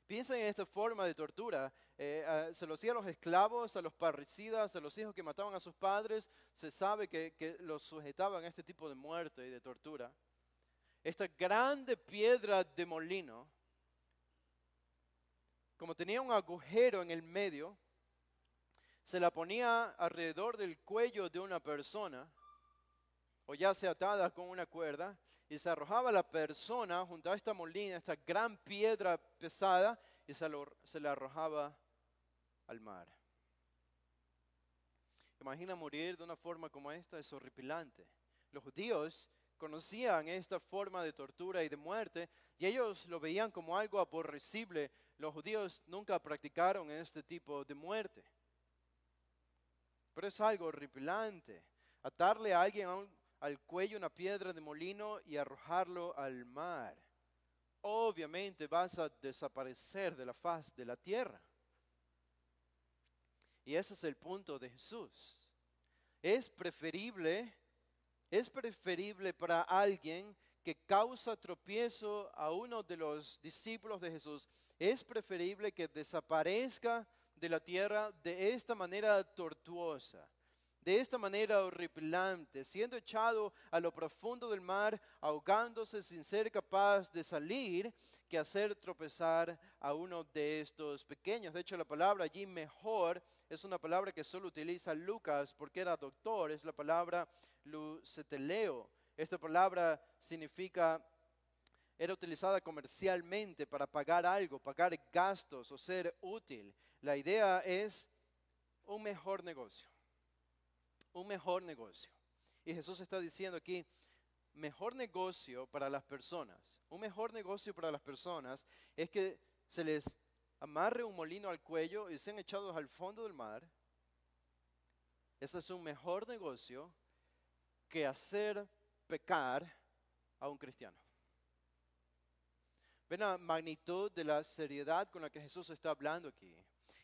Piensen en esta forma de tortura. Se lo hacía a los esclavos, a los parricidas, a los hijos que mataban a sus padres. Se sabe que los sujetaban a este tipo de muerte y de tortura. Esta grande piedra de molino, como tenía un agujero en el medio, se la ponía alrededor del cuello de una persona, o ya sea atada con una cuerda, y se arrojaba la persona junto a esta molina, esta gran piedra pesada, y se la arrojaba al mar. Imagina morir de una forma como esta, es horripilante. Los judíos conocían esta forma de tortura y de muerte, y ellos lo veían como algo aborrecible. Los judíos nunca practicaron este tipo de muerte. Pero es algo horripilante. Atarle a alguien al cuello una piedra de molino y arrojarlo al mar. Obviamente vas a desaparecer de la faz de la tierra. Y ese es el punto de Jesús. Es preferible para alguien que causa tropiezo a uno de los discípulos de Jesús, es preferible que desaparezca de la tierra de esta manera tortuosa, de esta manera horripilante, siendo echado a lo profundo del mar, ahogándose sin ser capaz de salir, que hacer tropezar a uno de estos pequeños. De hecho, la palabra allí mejor es una palabra que solo utiliza Lucas porque era doctor, es la palabra luceteleo. Esta palabra era utilizada comercialmente para pagar algo, pagar gastos o ser útil. La idea es un mejor negocio. Un mejor negocio. Y Jesús está diciendo aquí, mejor negocio para las personas. Un mejor negocio para las personas es que se les amarre un molino al cuello y sean echados al fondo del mar. Ese es un mejor negocio que hacer pecar a un cristiano. Ven la magnitud de la seriedad con la que Jesús está hablando aquí.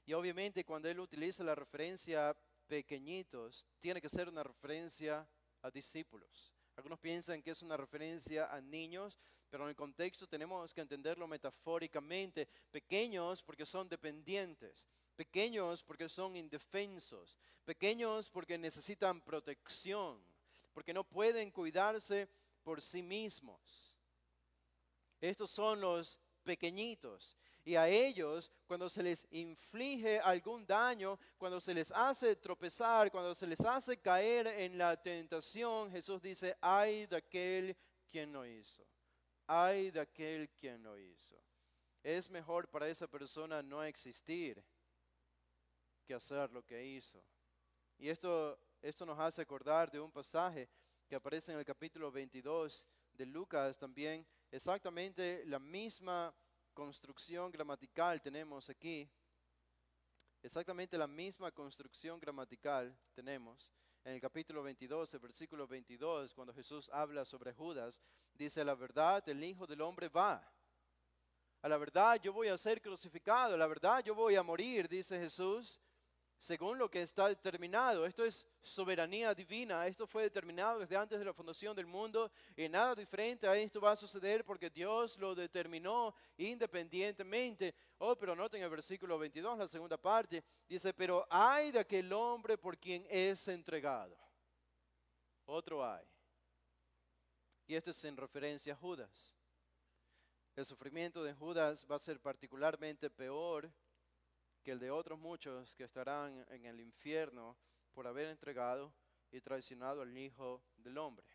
Y obviamente cuando Él utiliza la referencia pequeñitos, tiene que ser una referencia a discípulos. Algunos piensan que es una referencia a niños, pero en el contexto tenemos que entenderlo metafóricamente. Pequeños porque son dependientes, pequeños porque son indefensos, pequeños porque necesitan protección, porque no pueden cuidarse por sí mismos. Estos son los pequeñitos. Y a ellos, cuando se les inflige algún daño, cuando se les hace tropezar, cuando se les hace caer en la tentación, Jesús dice, ay de aquel quien lo hizo. Ay de aquel quien lo hizo. Es mejor para esa persona no existir que hacer lo que hizo. Y esto nos hace acordar de un pasaje que aparece en el capítulo 22 de Lucas también. Exactamente la misma construcción gramatical tenemos aquí. Exactamente la misma construcción gramatical tenemos. En el capítulo 22, el versículo 22, cuando Jesús habla sobre Judas, dice, la verdad, el Hijo del Hombre va. A la verdad yo voy a ser crucificado, a la verdad yo voy a morir, dice Jesús, según lo que está determinado. Esto es soberanía divina, esto fue determinado desde antes de la fundación del mundo y nada diferente a esto va a suceder porque Dios lo determinó independientemente. Oh, pero noten el versículo 22, la segunda parte, dice, pero hay de aquel hombre por quien es entregado. Otro hay. Y esto es en referencia a Judas. El sufrimiento de Judas va a ser particularmente peor que el de otros muchos que estarán en el infierno por haber entregado y traicionado al Hijo del Hombre,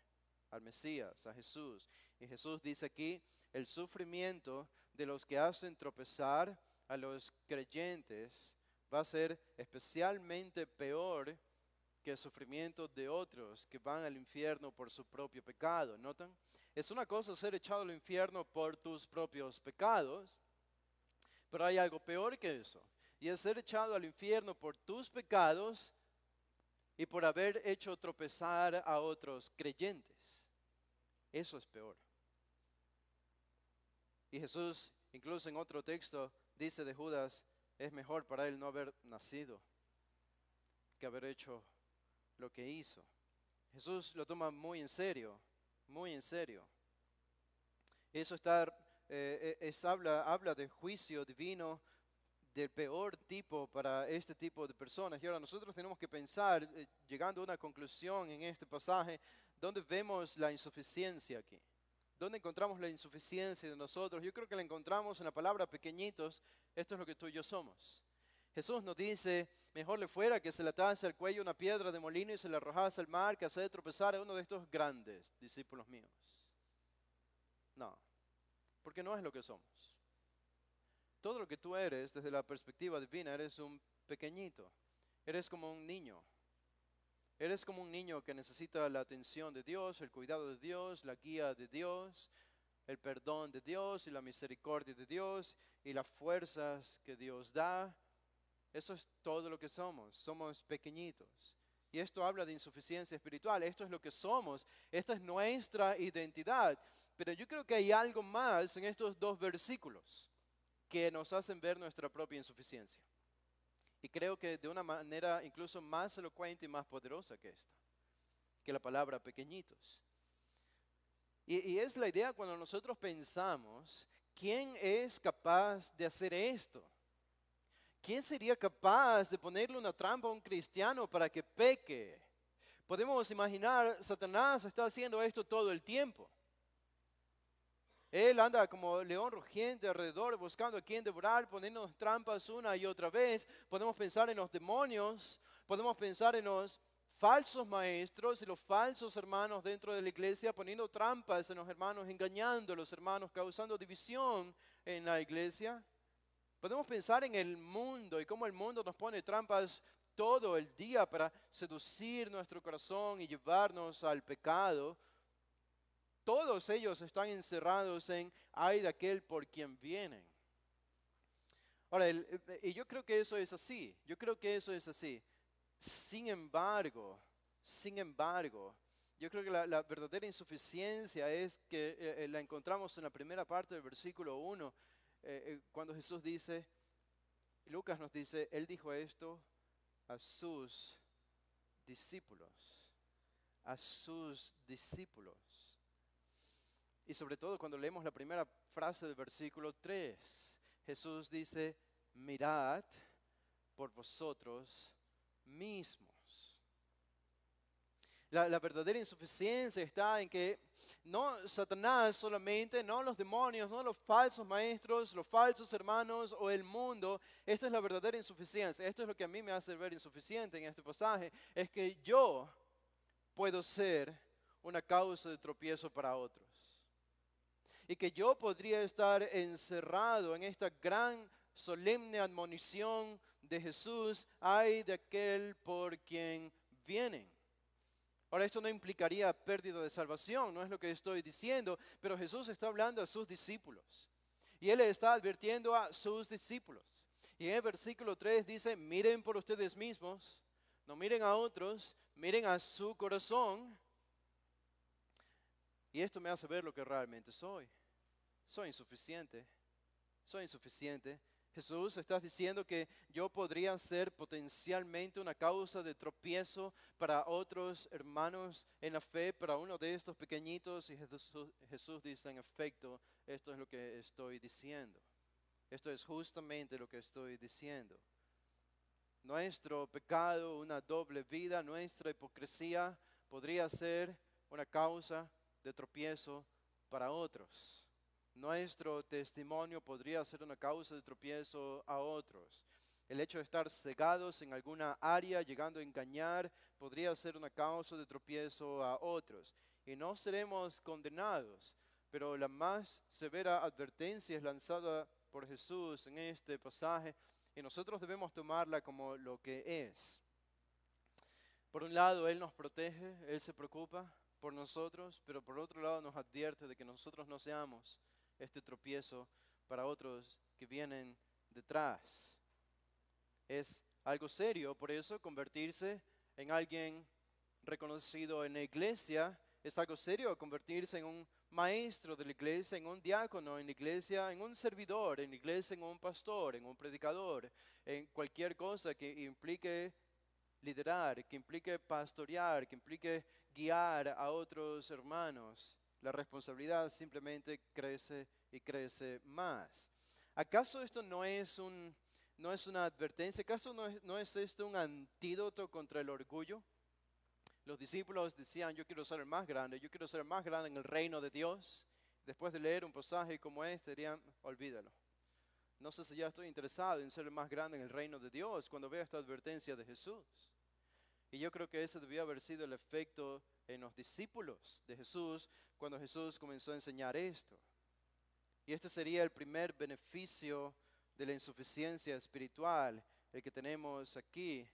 al Mesías, a Jesús. Y Jesús dice aquí, el sufrimiento de los que hacen tropezar a los creyentes va a ser especialmente peor que el sufrimiento de otros que van al infierno por su propio pecado. ¿Notan? Es una cosa ser echado al infierno por tus propios pecados, pero hay algo peor que eso. Y es ser echado al infierno por tus pecados y por haber hecho tropezar a otros creyentes. Eso es peor. Y Jesús, incluso en otro texto, dice de Judas, es mejor para él no haber nacido que haber hecho lo que hizo. Jesús lo toma muy en serio, muy en serio. Eso habla de juicio divino del peor tipo para este tipo de personas. Y ahora nosotros tenemos que pensar, llegando a una conclusión en este pasaje, ¿dónde vemos la insuficiencia aquí? ¿Dónde encontramos la insuficiencia de nosotros? Yo creo que la encontramos en la palabra pequeñitos. Esto es lo que tú y yo somos. Jesús nos dice, mejor le fuera que se le atase al cuello una piedra de molino y se le arrojase al mar, que hacer tropezar a uno de estos grandes discípulos míos. No, porque no es lo que somos. Todo lo que tú eres, desde la perspectiva divina, eres un pequeñito. Eres como un niño. Eres como un niño que necesita la atención de Dios, el cuidado de Dios, la guía de Dios, el perdón de Dios y la misericordia de Dios y las fuerzas que Dios da. Eso es todo lo que somos. Somos pequeñitos. Y esto habla de insuficiencia espiritual. Esto es lo que somos. Esta es nuestra identidad. Pero yo creo que hay algo más en estos dos versículos que nos hacen ver nuestra propia insuficiencia. Y creo que de una manera incluso más elocuente y más poderosa que esta, que la palabra pequeñitos. Y es la idea cuando nosotros pensamos, ¿quién es capaz de hacer esto? ¿Quién sería capaz de ponerle una trampa a un cristiano para que peque? Podemos imaginar, Satanás está haciendo esto todo el tiempo. Él anda como león rugiente alrededor buscando a quien devorar, poniéndonos trampas una y otra vez. Podemos pensar en los demonios, podemos pensar en los falsos maestros y los falsos hermanos dentro de la iglesia, poniendo trampas en los hermanos, engañando a los hermanos, causando división en la iglesia. Podemos pensar en el mundo y cómo el mundo nos pone trampas todo el día para seducir nuestro corazón y llevarnos al pecado. Todos ellos están encerrados en ay de aquel por quien vienen. Ahora, y yo creo que eso es así. Yo creo que eso es así. Sin embargo, yo creo que la verdadera insuficiencia es que la encontramos en la primera parte del versículo 1, cuando Jesús dice, Lucas nos dice, Él dijo esto a sus discípulos. A sus discípulos. Y sobre todo cuando leemos la primera frase del versículo 3, Jesús dice, mirad por vosotros mismos. La verdadera insuficiencia está en que no Satanás solamente, no los demonios, no los falsos maestros, los falsos hermanos o el mundo. Esto es la verdadera insuficiencia. Esto es lo que a mí me hace ver insuficiente en este pasaje. Es que yo puedo ser una causa de tropiezo para otros. Y que yo podría estar encerrado en esta gran solemne admonición de Jesús: ay de aquel por quien vienen. Ahora, esto no implicaría pérdida de salvación, no es lo que estoy diciendo, pero Jesús está hablando a sus discípulos. Y Él le está advirtiendo a sus discípulos. Y en el versículo 3 dice: miren por ustedes mismos, no miren a otros, miren a su corazón. Y esto me hace ver lo que realmente soy. Soy insuficiente, soy insuficiente. Jesús, estás diciendo que yo podría ser potencialmente una causa de tropiezo para otros hermanos en la fe, para uno de estos pequeñitos. Y Jesús dice: en efecto, esto es lo que estoy diciendo. Esto es justamente lo que estoy diciendo. Nuestro pecado, una doble vida, nuestra hipocresía podría ser una causa de tropiezo para otros. Nuestro testimonio podría ser una causa de tropiezo a otros. El hecho de estar cegados en alguna área, llegando a engañar, podría ser una causa de tropiezo a otros. Y no seremos condenados, pero la más severa advertencia es lanzada por Jesús en este pasaje, y nosotros debemos tomarla como lo que es. Por un lado, Él nos protege, Él se preocupa por nosotros, pero por otro lado nos advierte de que nosotros no seamos este tropiezo para otros que vienen detrás. Es algo serio, por eso convertirse en alguien reconocido en la iglesia es algo serio. Convertirse en un maestro de la iglesia, en un diácono en la iglesia, en un servidor en la iglesia, en un pastor, en un predicador, en cualquier cosa que implique liderar, que implique pastorear, que implique guiar a otros hermanos. La responsabilidad simplemente crece y crece más. ¿Acaso esto no es una advertencia? ¿Acaso no es esto un antídoto contra el orgullo? Los discípulos decían: yo quiero ser el más grande, yo quiero ser el más grande en el reino de Dios. Después de leer un pasaje como este, dirían: olvídalo. No sé si ya estoy interesado en ser el más grande en el reino de Dios cuando veo esta advertencia de Jesús. Y yo creo que ese debió haber sido el efecto en los discípulos de Jesús cuando Jesús comenzó a enseñar esto. Y este sería el primer beneficio de la insuficiencia espiritual, el que tenemos aquí.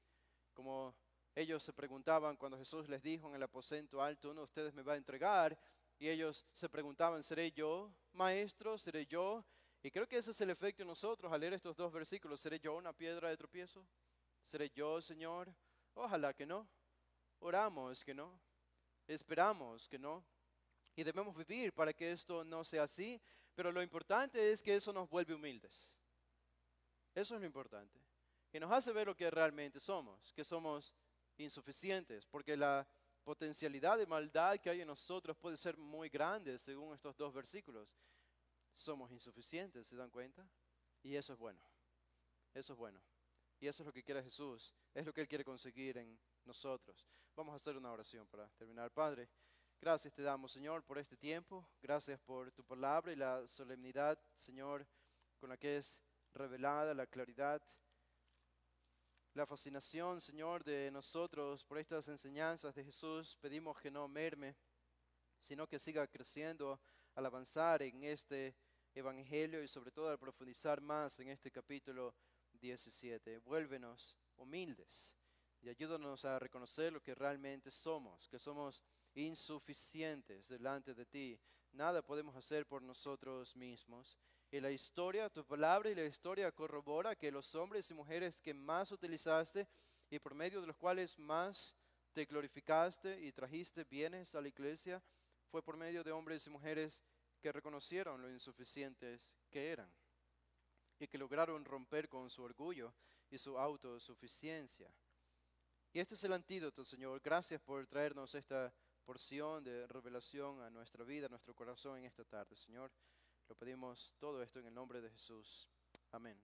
Como ellos se preguntaban cuando Jesús les dijo en el aposento alto: uno de ustedes me va a entregar. Y ellos se preguntaban: ¿seré yo, maestro? ¿Seré yo? Y creo que ese es el efecto en nosotros al leer estos dos versículos. ¿Seré yo una piedra de tropiezo? ¿Seré yo, Señor? Ojalá que no. Oramos que no. Esperamos que no. Y debemos vivir para que esto no sea así. Pero lo importante es que eso nos vuelve humildes. Eso es lo importante. Y nos hace ver lo que realmente somos, que somos insuficientes, porque la potencialidad de maldad que hay en nosotros puede ser muy grande según estos dos versículos. Somos insuficientes, ¿se dan cuenta? Y eso es bueno. Eso es bueno. Y eso es lo que quiere Jesús, es lo que Él quiere conseguir en nosotros. Vamos a hacer una oración para terminar. Padre, gracias te damos, Señor, por este tiempo. Gracias por tu palabra y la solemnidad, Señor, con la que es revelada, la claridad, la fascinación, Señor, de nosotros por estas enseñanzas de Jesús. Pedimos que no merme, sino que siga creciendo al avanzar en este evangelio y sobre todo al profundizar más en este capítulo 17. Vuélvenos humildes y ayúdanos a reconocer lo que realmente somos, que somos insuficientes delante de ti. Nada podemos hacer por nosotros mismos. Y la historia, tu palabra y la historia corrobora que los hombres y mujeres que más utilizaste y por medio de los cuales más te glorificaste y trajiste bienes a la iglesia, fue por medio de hombres y mujeres que reconocieron lo insuficientes que eran y que lograron romper con su orgullo y su autosuficiencia. Y este es el antídoto, Señor. Gracias por traernos esta porción de revelación a nuestra vida, a nuestro corazón en esta tarde, Señor. Lo pedimos todo esto en el nombre de Jesús. Amén.